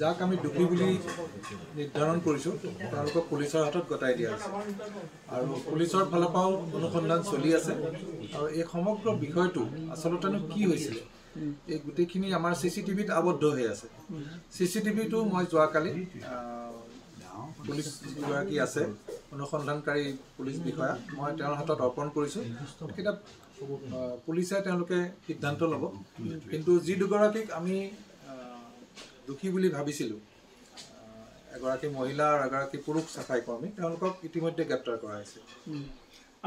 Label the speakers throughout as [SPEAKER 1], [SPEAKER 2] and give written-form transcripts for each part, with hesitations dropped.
[SPEAKER 1] যাক আমি দোষী বুলি নিৰ্ধাৰণ কৰিছোঁ তেওঁলোকক পুলিচৰ হাতত গতাই দিয়া হৈছে আৰু পুলিচৰ ফালৰ পৰাও অনুসন্ধান চলি আছে আৰু এই সমগ্ৰ বিষয়টো আচলতেনো কি হৈছিলে এই গোটেইখিনি আমাৰ CCTVত আবদ্ধ হৈ আছে CCTVটো মই যোৱাকালি পুলিচ যিগৰাকী আছে অনুসন্ধানকাৰী পুলিচ বিষয়া মই তেওঁৰ হাতত অৰ্পণ কৰিছোঁ এটা পুলিচে তেওঁলোকে সিদ্ধান্ত ল'ব কিন্তু যি দুগৰাকীক আমি দুখী বুলি ভাবিছিলোঁ এগৰাকী মহিলা আৰু এগৰাকী পুৰুষ চাফাই কৰ্মী তেওঁলোকক ইতিমধ্যে গ্ৰেপ্তাৰ কৰা হৈছে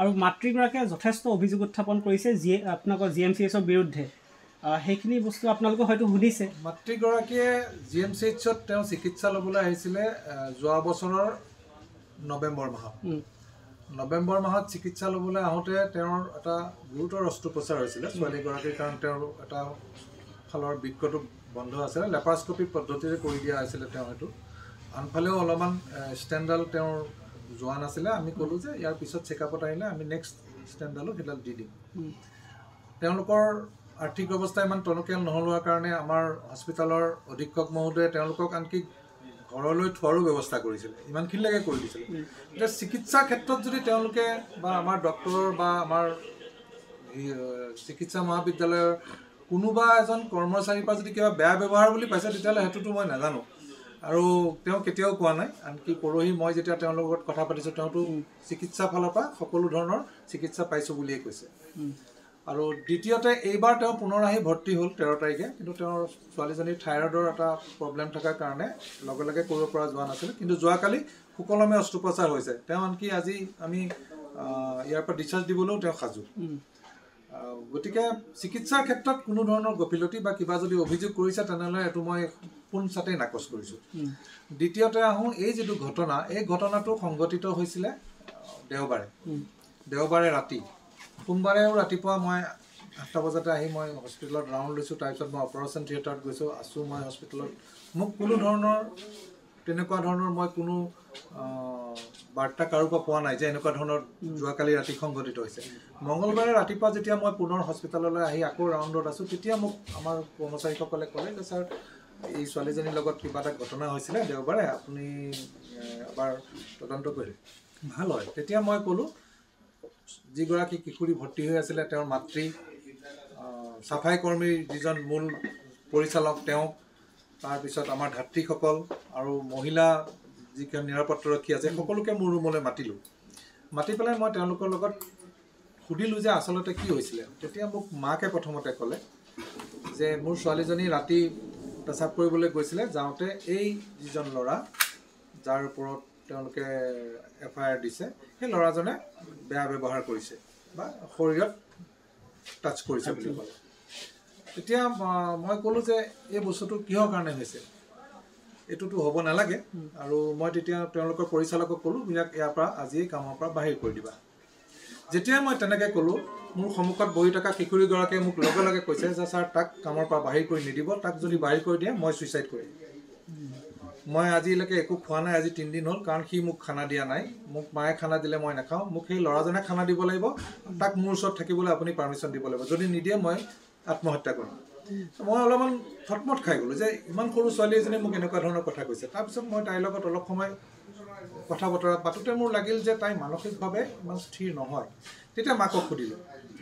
[SPEAKER 2] আৰু মাতৃগৰাকীয়ে যথেষ্ট অভিযোগ উত্থাপন কৰিছে আপোনালোকৰ GMCHৰ বিৰুদ্ধে সেইখিনি বস্তু আপোনালোকে হয়তো শুনিছে
[SPEAKER 1] মাতৃগৰাকীয়ে GMCHত তেওঁ চিকিৎসা ল'বলৈ আহিছিলে যোৱা বছৰৰ নৱেম্বৰ মাহত চিকিৎসা ল'বলৈ আহোঁতে তেওঁৰ এটা গুৰুতৰ অস্ত্ৰোপচাৰ হৈছিলে ছোৱালীগৰাকীৰ কাৰণ তেওঁৰ এটা ফালৰ বৃক্কটো বন্ধ আছিলে লেপাৰস্কপি পদ্ধতিৰে কৰি দিয়া হৈছিলে তেওঁ সেইটো আনফালেও অলপমান ষ্টেণ্ডাল তেওঁৰ যোৱা নাছিলে আমি ক'লোঁ যে ইয়াৰ পিছত চেকআপত আহিলে আমি নেক্সট ষ্টেণ্ডালো সেইডাল দি দিম তেওঁলোকৰ আৰ্থিক অৱস্থা ইমান টনকিয়াল নহ'লোৱাৰ কাৰণে আমাৰ হস্পিটেলৰ অধীক্ষক মহোদয়ে তেওঁলোকক আনকি ঘৰলৈ থোৱাৰো ব্যৱস্থা কৰিছিলে ইমানখিনিলৈকে কৰি দিছিলে এতিয়া চিকিৎসা ক্ষেত্ৰত যদি তেওঁলোকে বা আমাৰ ডক্টৰ বা আমাৰ চিকিৎসা মহাবিদ্যালয়ৰ কোনোবা এজন কৰ্মচাৰীৰ পৰা যদি কিবা বেয়া ব্যৱহাৰ বুলি পাইছে তেতিয়াহ'লে সেইটোতো মই নাজানো আৰু তেওঁ কেতিয়াও কোৱা নাই আনকি পৰহি মই যেতিয়া তেওঁৰ লগত কথা পাতিছোঁ তেওঁতো চিকিৎসা ফালৰ পৰা সকলো ধৰণৰ চিকিৎসা পাইছোঁ বুলিয়ে কৈছে আৰু দ্বিতীয়তে এইবাৰ তেওঁ পুনৰ আহি ভৰ্তি হ'ল 13 তাৰিখে কিন্তু তেওঁৰ ছোৱালীজনীৰ থাইৰয়ডৰ এটা প্ৰব্লেম থকাৰ কাৰণে লগে লগে কৰিব পৰা যোৱা নাছিল কিন্তু যোৱাকালি সুকলমে অস্ত্ৰোপচাৰ হৈছে তেওঁ আনকি আজি আমি ইয়াৰ পৰা ডিচাৰ্জ দিবলৈও তেওঁ সাজু গতিকে চিকিৎসাৰ ক্ষেত্ৰত কোনো ধৰণৰ গফিলতি বা কিবা যদি অভিযোগ কৰিছে তেনেহ'লে এইটো মই পোনচাতেই নাকচ কৰিছোঁ দ্বিতীয়তে আহোঁ এই যিটো ঘটনা এই ঘটনাটো সংঘটিত হৈছিলে দেওবাৰে ৰাতি সোমবাৰেও ৰাতিপুৱা মই 8টা বজাতে আহি মই হস্পিটেলত ৰাউণ্ড লৈছোঁ তাৰপিছত মই অপাৰেশ্যন থিয়েটাৰত গৈছোঁ আছোঁ মই হস্পিটেলত মোক কোনো ধৰণৰ তেনেকুৱা ধৰণৰ মই কোনো বাৰ্তা কাৰো পৰা পোৱা নাই যে এনেকুৱা ধৰণৰ যোৱাকালি ৰাতি সংঘটিত হৈছে মঙলবাৰে ৰাতিপুৱা যেতিয়া মই পুনৰ হস্পিটেললৈ আহি আকৌ ৰাউণ্ডত আছোঁ তেতিয়া মোক আমাৰ কৰ্মচাৰীসকলে ক'লে যে ছাৰ এই ছোৱালীজনীৰ লগত কিবা এটা ঘটনা হৈছিলে দেওবাৰে আপুনি এবাৰ তদন্ত কৰিলে ভাল হয় তেতিয়া মই ক'লোঁ যিগৰাকী কিশোৰী ভৰ্তি হৈ আছিলে তেওঁৰ মাতৃ চাফাই কৰ্মীৰ যিজন মূল পৰিচালক তেওঁ তাৰপিছত আমাৰ ধাত্ৰীসকল আৰু মহিলা যিখন নিৰাপত্তাৰক্ষী আছে সকলোকে মোৰ ৰুমলৈ মাতি পেলাই মই তেওঁলোকৰ লগত সুধিলোঁ যে আচলতে কি হৈছিলে তেতিয়া মোক মাকে প্ৰথমতে ক'লে যে মোৰ ছোৱালীজনী ৰাতি পেচাব কৰিবলৈ গৈছিলে যাওঁতে এই যিজন ল'ৰা যাৰ ওপৰত তেওঁলোকে FIR দিছে সেই ল'ৰাজনে বেয়া ব্যৱহাৰ কৰিছে বা শৰীৰত টাচ কৰিছে বুলি ক'লে তেতিয়া মই ক'লোঁ যে এই বস্তুটো কিহৰ কাৰণে হৈছে এইটোতো হ'ব নালাগে আৰু মই তেতিয়া তেওঁলোকৰ পৰিচালকক ক'লোঁ ইয়াৰ পৰা আজিয়ে কামৰ পৰা বাহিৰ কৰি দিবা যেতিয়া মই তেনেকৈ ক'লোঁ মোৰ সন্মুখত বহি থকা কিশোৰীগৰাকীয়ে মোক লগে লগে কৈছে যে ছাৰ তাক কামৰ পৰা বাহিৰ কৰি নিদিব তাক যদি বাহিৰ কৰি দিয়ে মই ছুইচাইড কৰিম মই আজিলৈকে একো খোৱা নাই আজি 3 দিন হ'ল কাৰণ সি মোক খানা দিয়া নাই মোক মায়ে খানা দিলে মই নাখাওঁ মোক সেই ল'ৰাজনে খানা দিব লাগিব তাক মোৰ ওচৰত থাকিবলৈ আপুনি পাৰ্মিশ্যন দিব লাগিব যদি নিদিয়ে মই আত্মহত্যা কৰিম মই অলপমান থটমট খাই গ'লোঁ যে ইমান সৰু ছোৱালী এজনীয়ে মোক এনেকুৱা ধৰণৰ কথা কৈছে তাৰপিছত মই তাইৰ লগত অলপ সময় কথা বতৰা পাতোঁতে মোৰ লাগিল যে তাই মানসিকভাৱে ইমান স্থিৰ নহয় তেতিয়া মাকক সুধিলোঁ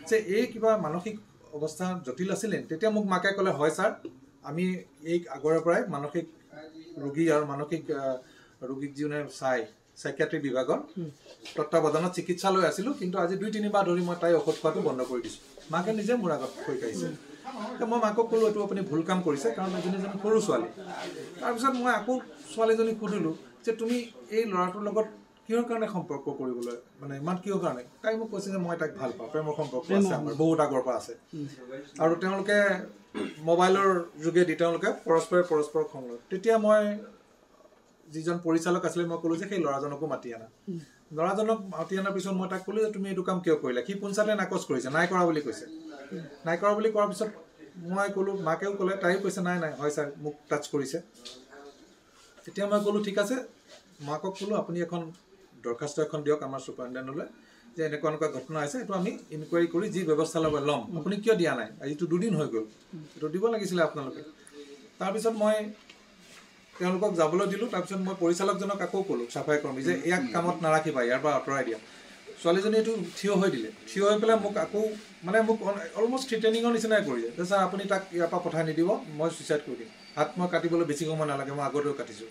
[SPEAKER 1] যে এই কিবা মানসিক অৱস্থা জটিল আছিলে তেতিয়া মোক মাকে ক'লে হয় ছাৰ আমি এই আগৰে পৰাই মানসিক ৰোগী আৰু মানসিক ৰোগীক যোনে সাইকিয়াট্ৰি বিভাগৰ তত্ত্বাৱধানত চিকিৎসালয় আছিলোঁ কিন্তু আজি 2-3 বাৰ ধৰি মই তাই ঔষধ খোৱাটো বন্ধ কৰি দিছোঁ মাকে নিজে মোৰ আগত কৈ কাঢ়িছে মই মাকক ক'লোঁ এইটো আপুনি ভুল কাম কৰিছে কাৰণ এজনী সৰু ছোৱালী তাৰপিছত মই আকৌ ছোৱালীজনীক সুধিলোঁ যে তুমি এই ল'ৰাটোৰ লগত কিহৰ কাৰণে সম্পৰ্ক কৰিবলৈ মানে ইমান কিহৰ কাৰণে তাই মোক কৈছে যে মই তাইক ভাল পাওঁ প্ৰেমৰ সম্পৰ্ক আছে আমাৰ বহুত আগৰ পৰা আছে আৰু তেওঁলোকে মোবাইলৰ যোগেদি তেওঁলোকে পৰস্পৰক সংগ তেতিয়া মই যিজন পৰিচালক আছিলে মই ক'লোঁ যে সেই ল'ৰাজনকো মাতি আনা ল'ৰাজনক মাতি অনাৰ পিছত মই তাক ক'লোঁ যে তুমি এইটো কাম কিয় কৰিলা সি পোনচাতে নাকচ কৰিছে নাই কৰা বুলি কৈছে নাই কৰা বুলি কোৱাৰ পিছত মই ক'লোঁ মাকেও ক'লে তাইও কৈছে নাই হয় ছাৰ মোক টাচ কৰিছে তেতিয়া মই ক'লোঁ ঠিক আছে মাকক ক'লোঁ আপুনি এখন দৰখাস্ত এখন দিয়ক আমাৰ ছুপাৰিনটেণ্ডেণ্টলৈ যে এনেকুৱা ঘটনা হৈছে এইটো আমি ইনকুৱাৰী কৰি যি ব্যৱস্থা ল'ম আপুনি কিয় দিয়া নাই আজিতো 2 দিন হৈ গ'ল এইটো দিব লাগিছিলে আপোনালোকে তাৰপিছত মই তেওঁলোকক যাবলৈ দিলোঁ। তাৰপিছত মই পৰিচালকজনক আকৌ ক'লোঁ, চাফাই কৰ্মী, যে ইয়াক কামত নাৰাখিবা, ইয়াৰ পৰা আঁতৰাই দিয়া। ছোৱালীজনী এইটো থিয় হৈ দিলে। থিয় হৈ পেলাই মোক আকৌ মানে মোক অলমষ্ট থ্ৰিটেনিঙৰ নিচিনাই কৰিলে যে ছাৰ আপুনি তাক ইয়াৰ পৰা পঠাই নিদিব, মই ছুইচাইড কৰি দিম, হাত মই কাটিবলৈ বেছি সময় নালাগে, মই আগতেও কাটিছোঁ।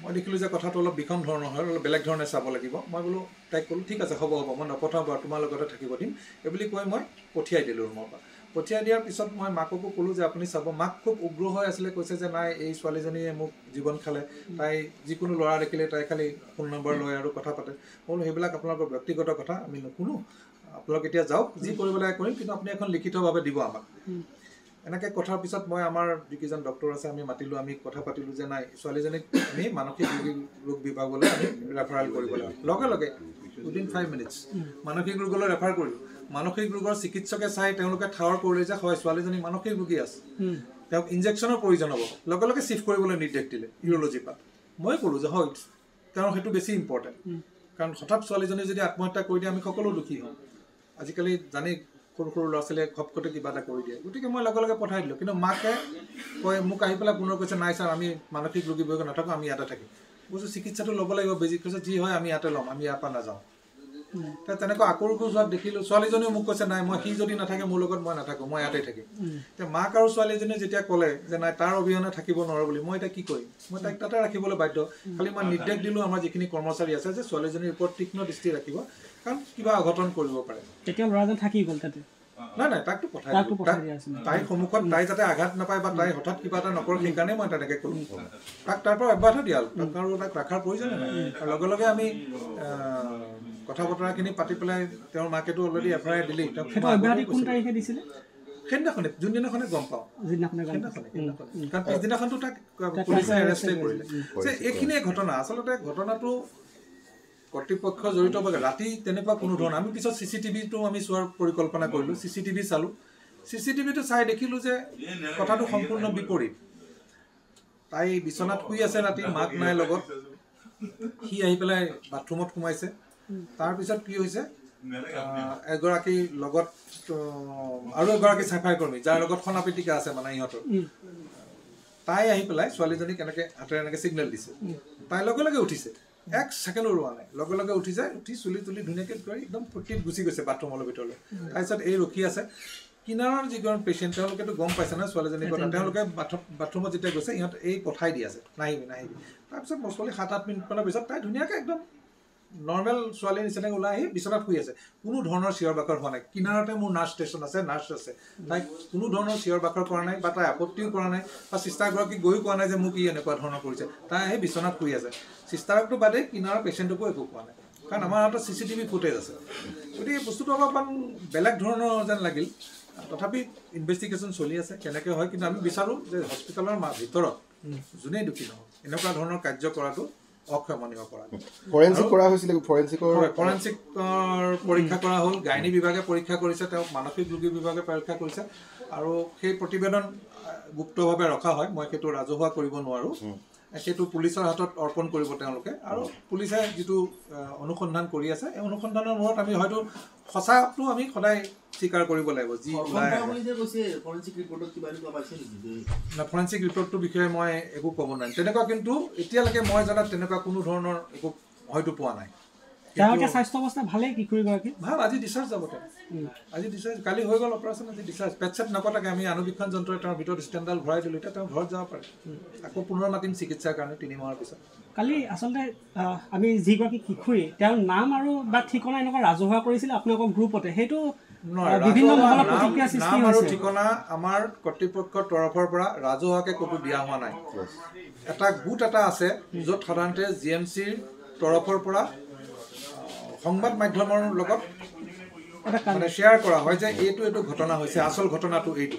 [SPEAKER 1] মই দেখিলোঁ যে কথাটো অলপ বিষম ধৰণৰ হয়, অলপ বেলেগ ধৰণে চাব লাগিব। মই বোলো তাইক ক'লোঁ ঠিক আছে হ'ব মই নপঠাওঁ বাৰু, তোমাৰ লগতে থাকিব দিম, এইবুলি কৈ মই পঠিয়াই দিলোঁ ৰুমৰ পৰা। পঠিয়াই দিয়াৰ পিছত মই মাককো ক'লোঁ যে আপুনি চাব। মাক খুব উগ্ৰ হৈ আছিলে, কৈছে যে নাই এই ছোৱালীজনীয়ে মোক জীৱন খালে, তাই যিকোনো ল'ৰা দেখিলে তাই খালি ফোন নম্বৰ লয় আৰু কথা পাতে। মই বোলো সেইবিলাক আপোনালোকৰ ব্যক্তিগত কথা, আমি নুশুনো, আপোনালোক এতিয়া যাওক, যি কৰিব লাগে কৰিম, কিন্তু আপুনি এখন লিখিতভাৱে দিব আমাক। এনেকৈ কথাৰ পিছত মই আমাৰ যিকেইজন ডক্টৰ আছে আমি মাতিলোঁ, আমি কথা পাতিলোঁ যে নাই ছোৱালীজনীক আমি মানসিক ৰোগ বিভাগলৈ আমি ৰেফাৰেল কৰিব লাগিব। লগে লগে উইদিন 5 মিনিটছ মানসিক ৰোগলৈ ৰেফাৰ কৰিলোঁ। মানসিক ৰোগৰ চিকিৎসকে চাই তেওঁলোকে ঠাৱৰ কৰিলে যে হয় ছোৱালীজনী মানসিক ৰোগী আছে, তেওঁক ইনজেকশ্যনৰ প্ৰয়োজন হ'ব। লগে লগে চিফ্ট কৰিবলৈ নিৰ্দেশ দিলে ইউৰলজিৰ পৰা। মই ক'লোঁ যে হয় তেওঁৰ সেইটো বেছি ইম্পৰ্টেণ্ট, কাৰণ হঠাৎ ছোৱালীজনী যদি আত্মহত্যা কৰি দিয়ে আমি সকলো দুখী হওঁ। আজিকালি জানেই সৰু সৰু ল'ৰা ছোৱালীয়ে ঘপকতে কিবা এটা কৰি দিয়ে, গতিকে মই লগে লগে পঠাই দিলোঁ। কিন্তু মাকে কয়, মোক আহি পেলাই পুনৰ কৈছে নাই ছাৰ আমি মানসিক ৰোগী বিভাগত নাথাকোঁ, আমি ইয়াতে থাকিম। কৈছোঁ চিকিৎসাটো ল'ব লাগিব, বেজি। কৈছে যি হয় আমি ইয়াতে ল'ম, আমি ইয়াৰ পৰা নাযাওঁ। তেনেকুৱা আকুৰ যোৱাত দেখিলোঁ। ছোৱালীজনীও মোক কৈছে নাই মই সি যদি নাথাকে মোৰ লগত মই নাথাকোঁ, মই ইয়াতে থাকিম। এতিয়া মাক আৰু ছোৱালীজনীয়ে যেতিয়া ক'লে যে নাই তাৰ অবিহনে থাকিব নোৱাৰোঁ বুলি, মই এতিয়া কি কৰিম? মই তাইক তাতে ৰাখিবলৈ বাধ্য। খালি মই নিৰ্দেশ দিলোঁ আমাৰ যিখিনি কৰ্মচাৰী আছে যে ছোৱালীজনীৰ ওপৰত তীক্ষ্ণ দৃষ্টি ৰাখিব, কাৰণ কিবা অঘটন কৰিব পাৰে।
[SPEAKER 2] তেতিয়া ল'ৰাজন থাকি গ'ল তাতে?
[SPEAKER 1] নাই নাই, তাকতো পঠাই দিলোঁ। তাইৰ সন্মুখত তাই যাতে আঘাত নাপায় বা তাই হঠাৎ কিবা এটা নকৰে সেইকাৰণে মই তেনেকৈ ক'লোঁ। তাক তাৰ পৰা অব্যাহত দিয়া হ'ল, তাক আৰু তাক ৰখাৰ প্ৰয়োজনে নাই। আৰু লগে লগে আমি কথা বতৰাখিনি পাতি পেলাই তেওঁৰ মাকেতো অলৰেডি এফআইআৰ দিলেই। সেইদিনাখনে যোনদিনাখনে গম পাওঁ, কাৰণ পিছদিনাখনতো তাক পুলিচে এৰেষ্টে কৰিলে। যে এইখিনিয়ে ঘটনা। আচলতে ঘটনাটো কৰ্তৃপক্ষ জড়িত বাবে ৰাতি তেনেকুৱা কোনো ধৰণৰ, আমি পিছত CCTVটো আমি চোৱাৰ পৰিকল্পনা কৰিলোঁ। CCTV চালোঁ। CCTVটো চাই দেখিলোঁ যে কথাটো সম্পূৰ্ণ বিপৰীত। তাই বিচনাত শুই আছে ৰাতি, মাক নাই লগত। সি আহি পেলাই বাথৰুমত সোমাইছে। তাৰপিছত কি হৈছে, এগৰাকী লগত আৰু এগৰাকী চাফাই কৰ্মী যাৰ লগত সনা পিটিকা আছে মানে ইহঁতৰ, তাই আহি পেলাই ছোৱালীজনীক এনেকৈ হাতেৰে এনেকৈ ছিগনেল দিছে। তাই লগে লগে উঠিছে, 1 ছেকেণ্ডো ৰোৱা নাই, লগে লগে উঠিছে। উঠি চুলি তুলি ধুনীয়াকৈ কৰি একদম ফূৰ্তিত গুচি গৈছে বাথৰুমৰ ভিতৰলৈ। তাৰপিছত এই ৰখি আছে কিনাৰৰ যিজন পেচেণ্ট, তেওঁলোকেতো গম পাইছে না ছোৱালীজনীৰ কথা। তেওঁলোকে বাথৰুমত যেতিয়া গৈছে ইহঁত এই পঠাই দি আছে, নাহিবি নাহিবি। তাৰপিছত মোৰ ছোৱালী 7-8 মিনিটমানৰ পিছত তাই ধুনীয়াকৈ একদম নৰ্মেল ছোৱালীৰ নিচিনাকৈ ওলাই আহি বিচনাত শুই আছে। কোনো ধৰণৰ চিঞৰ বাখৰ হোৱা নাই। কিনাৰতে মোৰ নাৰ্ছ ষ্টেচন আছে, নাৰ্ছ আছে। তাই কোনো ধৰণৰ চিঞৰ বাখৰ কৰা নাই বা তাই আপত্তিও কৰা নাই বা চিষ্টাৰগৰাকী গৈও কোৱা নাই যে মোক ই এনেকুৱা ধৰণৰ কৰিছে। তাই আহি বিচনাত শুই আছে। চিষ্টাৰকটো বাদেই কিনাৰৰ পেচেণ্টকো একো কোৱা নাই, কাৰণ আমাৰ হাতত CCTV ফুটেজ আছে। গতিকে বস্তুটো অলপমান বেলেগ ধৰণৰ যেন লাগিল। তথাপি ইনভেষ্টিগেশ্যন চলি আছে কেনেকৈ হয়, কিন্তু আমি বিচাৰোঁ যে হস্পিটেলৰ ভিতৰত যোনেই দুখী নহওক এনেকুৱা ধৰণৰ কাৰ্য কৰাটো অক্ষমনীয় কৰা।
[SPEAKER 3] ফৰেনচিক কৰা হৈছিলে, ফৰেনচিকৰ
[SPEAKER 1] পৰীক্ষা কৰা হ'ল, গাইনী বিভাগে পৰীক্ষা কৰিছে, তেওঁক মানসিক ৰোগী বিভাগে পৰীক্ষা কৰিছে, আৰু সেই প্ৰতিবেদন গুপ্তভাৱে ৰখা হয়। মই সেইটো ৰাজহুৱা কৰিব নোৱাৰোঁ। সেইটো পুলিচৰ হাতত অৰ্পণ কৰিব তেওঁলোকে, আৰু পুলিচে যিটো অনুসন্ধান কৰি আছে এই অনুসন্ধানৰ মূৰত আমি হয়তো সঁচাটো আমি সদায় স্বীকাৰ কৰিব লাগিব। যি ফৰেনচিক ৰিপৰ্টটোৰ বিষয়ে মই একো ক'ব নোৱাৰিম। তেনেকুৱা কিন্তু এতিয়ালৈকে মই জনাত তেনেকুৱা কোনো ধৰণৰ একো হয়তো পোৱা নাই।
[SPEAKER 2] স্বাস্থ্য অৱস্থা ভালেই, কিশোৰীগৰাকী
[SPEAKER 1] ভাল। আজি ডিচাৰ্জ যাব তেওঁ, আজি ডিচাৰ্জ, কালি হৈ গ'ল অপাৰেশ্যন, আজি ডিচাৰ্জ। পেট চেট নকটাকে আমি আণুবীক্ষণ যন্ত্ৰৰে তেওঁৰ ভিতৰত ষ্টেণ্ডডাল ভৰাই দিলোঁ। এতিয়া তেওঁ ঘৰত যাব পাৰে। আকৌ পুনৰ মাতিম চিকিৎসাৰ কাৰণে 3 মাহৰ পিছত।
[SPEAKER 2] কালি আচলতে আমি যিগৰাকী কিশোৰী তেওঁৰ নাম আৰু বা ঠিকনা এনেকুৱা ৰাজহুৱা কৰিছিলে আপোনালোকৰ গ্ৰুপতে, সেইটো বিভিন্ন মহলৰ প্ৰতিক্ৰিয়া সৃষ্টি হৈছে।
[SPEAKER 1] নাম আৰু ঠিকনা আমাৰ কৰ্তৃপক্ষৰ তৰফৰ পৰা ৰাজহুৱাকৈ ক'তো দিয়া হোৱা নাই। এটা গোট এটা আছে য'ত সাধাৰণতে GMCৰ তৰফৰ পৰা সংবাদ মাধ্যমৰ লগত মানে শ্বেয়াৰ কৰা হয় যে এইটো ঘটনা হৈছে, আচল ঘটনাটো এইটো।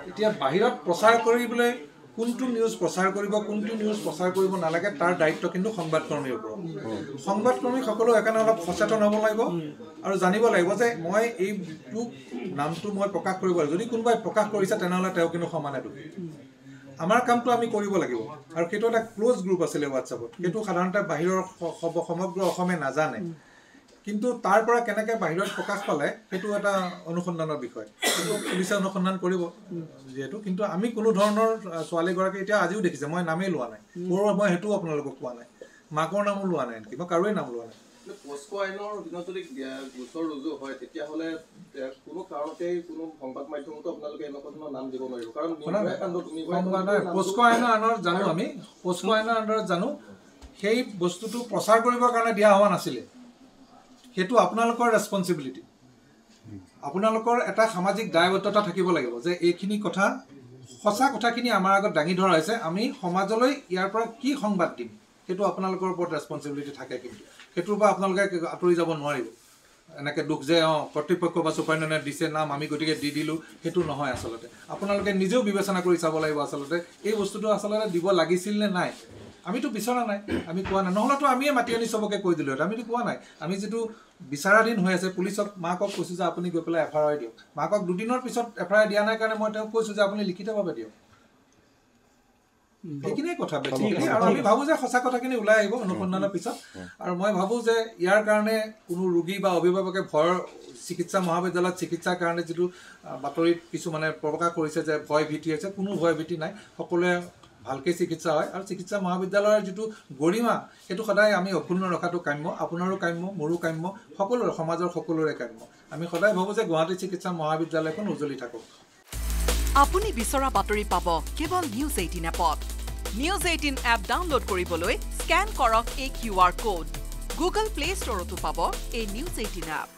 [SPEAKER 1] এতিয়া বাহিৰত প্ৰচাৰ কৰিবলৈ কোনটো নিউজ প্ৰচাৰ কৰিব, কোনটো নিউজ প্ৰচাৰ কৰিব নালাগে তাৰ দায়িত্ব কিন্তু সংবাদকৰ্মীৰ ওপৰত। সংবাদকৰ্মীসকলেও সেইকাৰণে অলপ সচেতন হ'ব লাগিব আৰু জানিব লাগিব যে মই এইটো নামটো মই প্ৰকাশ কৰিব লাগিব। যদি কোনোবাই প্ৰকাশ কৰিছে তেনেহ'লে তেওঁ কিন্তু সমানে দোষী। আমাৰ কামটো আমি কৰিব লাগিব। আৰু সেইটো এটা ক্ল'জ গ্ৰুপ আছিলে হোৱাটছআপত, সেইটো সাধাৰণতে বাহিৰৰ সমগ্ৰ অসমে নাজানে। কিন্তু তাৰ পৰা কেনেকৈ বাহিৰত প্ৰকাশ পালে সেইটো এটা অনুসন্ধানৰ বিষয়, সেইটো পুলিচে অনুসন্ধান কৰিব যিহেতু। কিন্তু আমি কোনো ধৰণৰ ছোৱালীগৰাকী এতিয়া আজিও দেখিছে, মই নামেই লোৱা নাই, মই সেইটোও আপোনালোকক কোৱা নাই, মাকৰ নামো লোৱা নাই, মই কাৰোৱে নাম লোৱা নাই।
[SPEAKER 4] পস্কো আইনৰ অধীনত যদি গোচৰ ৰুজু হয় তেতিয়াহ'লে কোনো কাৰণতেই কোনো সংবাদ মাধ্যমতো আপোনালোকে এনেকুৱা ধৰণৰ নাম দিব নোৱাৰিব, কাৰণ
[SPEAKER 1] পস্কো আইনৰ আণ্ডাৰত জানো, আমি পস্কো আইনৰ আণ্ডাৰত জানো সেই বস্তুটো প্ৰচাৰ কৰিবৰ কাৰণে দিয়া হোৱা নাছিলে। সেইটো আপোনালোকৰ ৰেছপনচিবিলিটি, আপোনালোকৰ এটা সামাজিক দায়বদ্ধতা থাকিব লাগিব যে এইখিনি কথা সঁচা কথাখিনি আমাৰ আগত দাঙি ধৰা হৈছে, আমি সমাজলৈ ইয়াৰ পৰা কি সংবাদ দিম সেইটো আপোনালোকৰ ওপৰত ৰেছপনচিবিলিটি থাকে। কিন্তু সেইটোৰ পৰা আপোনালোকে আঁতৰি যাব নোৱাৰিব। এনেকৈ দুখ যে কৰ্তৃপক্ষ বা চুপাৰিনটেণ্ডেণ্টে দিছে নাম আমি গতিকে দি দিলোঁ, সেইটো নহয়। আচলতে আপোনালোকে নিজেও বিবেচনা কৰি চাব লাগিব আচলতে এই বস্তুটো আচলতে দিব লাগিছিল নে নাই। আমিতো বিচৰা নাই, আমি কোৱা নাই, নহ'লেতো আমিয়ে মাতি আনি চবকে কৈ দিলোঁ, আমিতো কোৱা নাই। আমি যিটো বিচাৰাধীন হৈ আছে পুলিচক মাকক কৈছোঁ যে আপুনি গৈ পেলাই FIR দিয়ক। মাকক দুদিনৰ পিছত FIR দিয়া নাই কাৰণে মই তেওঁক কৈছোঁ যে আপুনি লিখিতভাৱে দিয়ক। সেইখিনিয়ে কথা বেছিকৈ। আৰু আমি ভাবোঁ যে সঁচা কথাখিনি ওলাই আহিব অনুসন্ধানৰ পিছত। আৰু মই ভাবোঁ যে ইয়াৰ কাৰণে কোনো ৰোগী বা অভিভাৱকে ভয়ৰ চিকিৎসা মহাবিদ্যালয়ত চিকিৎসাৰ কাৰণে যিটো বাতৰিত কিছুমানে প্ৰকাশ কৰিছে যে ভয় ভীতি হৈছে, কোনো ভয় ভীতি নাই, সকলোৱে ভালকৈ চিকিৎসা হয়। আৰু চিকিৎসা মহাবিদ্যালয়ৰ যিটো গৰিমা সেইটো সদায় আমি অক্ষুণ্ণ ৰখাটো কাম্য, আপোনাৰো কাম্য, মোৰো কাম্য, সকলোৰে, সমাজৰ সকলোৰে কাম্য। আমি সদায় ভাবোঁ যে গুৱাহাটী চিকিৎসা মহাবিদ্যালয়খন উজ্জ্বলি থাকক।
[SPEAKER 5] আপুনি বিচৰা বাতৰি পাব কেৱল নিউজ 18 এপত। নিউজ 18 এপ ডাউনলোড কৰিবলৈ স্কেন কৰক এই QR কোড। গুগল প্লে ষ্টৰতো পাব এই নিউজ 18 এপ।